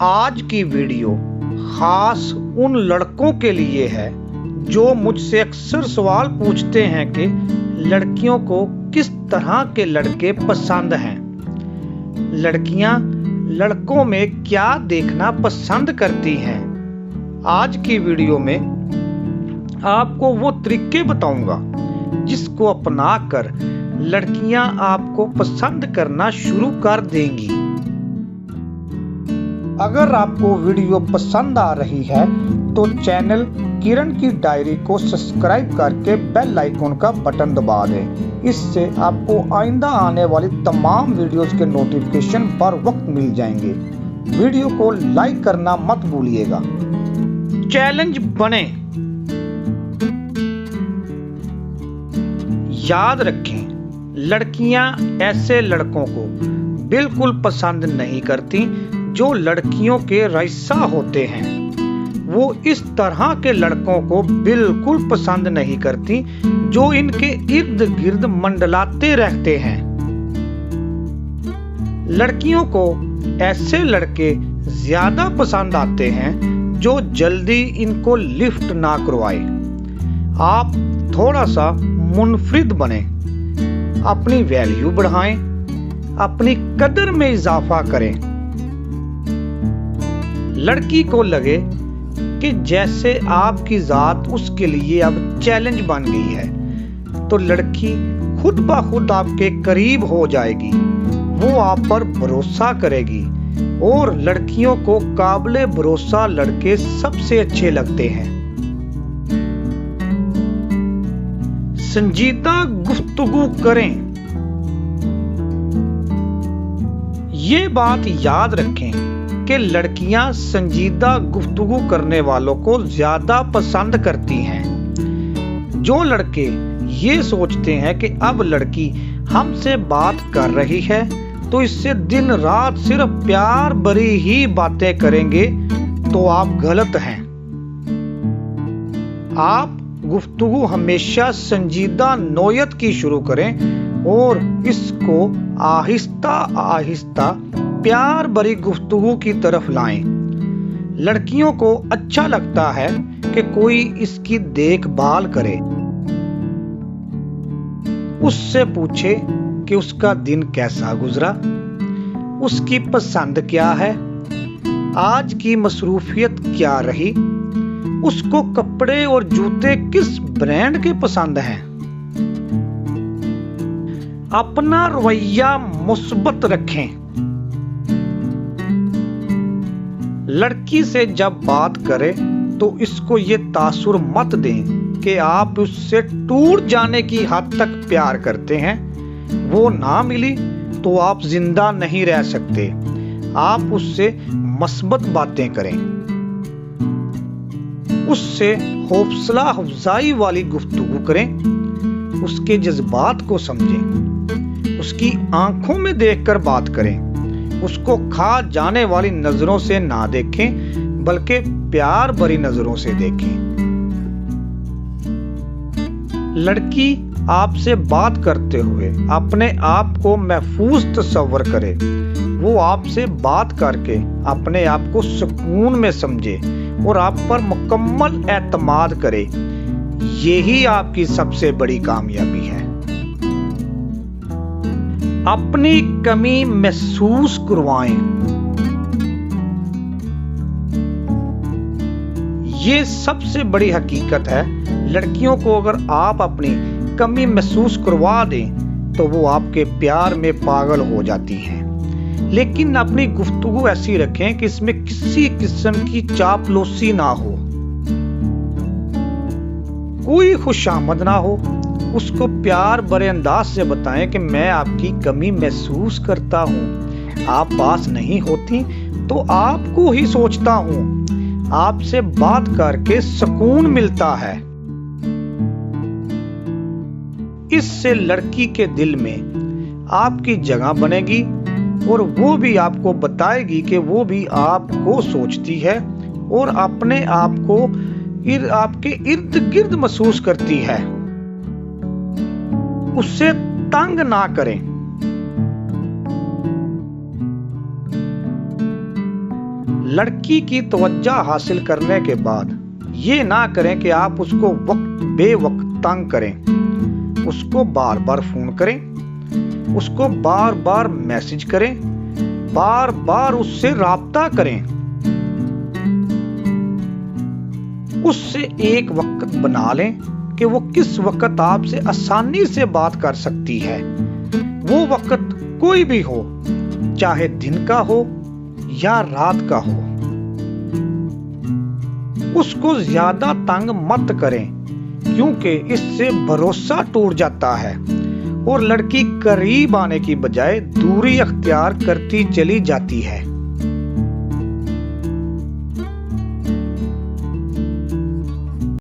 आज की वीडियो खास उन लड़कों के लिए है जो मुझसे अक्सर सवाल पूछते हैं कि लड़कियों को किस तरह के लड़के पसंद हैं। लड़कियां लड़कों में क्या देखना पसंद करती हैं। आज की वीडियो में आपको वो तरीके बताऊंगा जिसको अपनाकर लड़कियां आपको पसंद करना शुरू कर देंगी। अगर आपको वीडियो पसंद आ रही है तो चैनल किरण की डायरी को सब्सक्राइब करके बेल आइकन का बटन दबा दें। इससे आपको आइंदा आने वाली तमाम वीडियोस के नोटिफिकेशन पर वक्त मिल जाएंगे। वीडियो को लाइक करना मत भूलिएगा। चैलेंज बने। याद रखें, लड़कियां ऐसे लड़कों को बिल्कुल पसंद नहीं करती जो लड़कियों के रईसा होते हैं। वो इस तरह के लड़कों को बिल्कुल पसंद नहीं करती जो इनके इर्द गिर्द मंडलाते रहते हैं। लड़कियों को ऐसे लड़के ज्यादा पसंद आते हैं जो जल्दी इनको लिफ्ट ना करवाए। आप थोड़ा सा मुनफरिद बने, अपनी वैल्यू बढ़ाएं, अपनी कदर में इजाफा करें। लड़की को लगे कि जैसे आपकी जात उसके लिए अब चैलेंज बन गई है, तो लड़की खुद ब खुद आपके करीब हो जाएगी। वो आप पर भरोसा करेगी और लड़कियों को काबिले भरोसा लड़के सबसे अच्छे लगते हैं। संजीदा गुफ्तगू करें। ये बात याद रखें कि लड़कियां संजीदा गुफ्तगू करने वालों को ज्यादा पसंद करती हैं। जो लड़के ये सोचते हैं कि अब लड़की हमसे बात कर रही है तो इससे दिन रात सिर्फ प्यार भरी ही बातें करेंगे, तो आप गलत हैं। आप गुफ्तगू हमेशा संजीदा नोयत की शुरू करें और इसको आहिस्ता आहिस्ता प्यार भरी गुफ्तगू की तरफ लाएं। लड़कियों को अच्छा लगता है कि कोई इसकी देखभाल करे, उससे पूछे कि उसका दिन कैसा गुजरा, उसकी पसंद क्या है, आज की मसरूफियत क्या रही, उसको कपड़े और जूते किस ब्रांड के पसंद हैं। अपना रवैया मुस्बत रखें। लड़की से जब बात करें तो इसको ये तासुर मत दें कि आप उससे टूट जाने की हद तक प्यार करते हैं। वो ना मिली तो आप जिंदा नहीं रह सकते। आप उससे मस्बत बातें करें, उससे हौसला अफजाई वाली गुफ्तगू करें, उसके जज्बात को समझें, उसकी आंखों में देखकर बात करें। उसको खा जाने वाली नजरों से ना देखें बल्कि प्यार भरी नजरों से देखें। लड़की आपसे बात करते हुए अपने आप को महफूज तस्वर करे। वो आपसे बात करके अपने आप को सुकून में समझे और आप पर मुकम्मल एतमाद करे। यही आपकी सबसे बड़ी कामयाबी है। अपनी कमी महसूस करवाएं। ये सबसे बड़ी हकीकत है। लड़कियों को अगर आप अपनी कमी महसूस करवा दें तो वो आपके प्यार में पागल हो जाती हैं। लेकिन अपनी गुफ्तगू ऐसी रखें कि इसमें किसी किस्म की चापलूसी ना हो, कोई खुशामद ना हो। उसको प्यार भरे अंदाज से बताएं कि मैं आपकी कमी महसूस करता हूँ, आप पास नहीं होती तो आपको ही सोचता हूँ, आपसे बात करके सुकून मिलता है। इससे लड़की के दिल में आपकी जगह बनेगी और वो भी आपको बताएगी कि वो भी आपको सोचती है और अपने आप को आपके इर्द गिर्द महसूस करती है। उससे तंग ना करें। लड़की की तवज्जो हासिल करने के बाद ये ना करें कि आप उसको बेवक्त तंग करें। उसको बार बार फोन करें, उसको बार बार मैसेज करें, बार बार उससे राब्ता करें। उससे एक वक्त बना लें कि वो किस वक्त आपसे आसानी से बात कर सकती है। वो वक्त कोई भी हो, चाहे दिन का हो या रात का हो। उसको ज्यादा तंग मत करें, क्योंकि इससे भरोसा टूट जाता है और लड़की करीब आने की बजाय दूरी अख्तियार करती चली जाती है।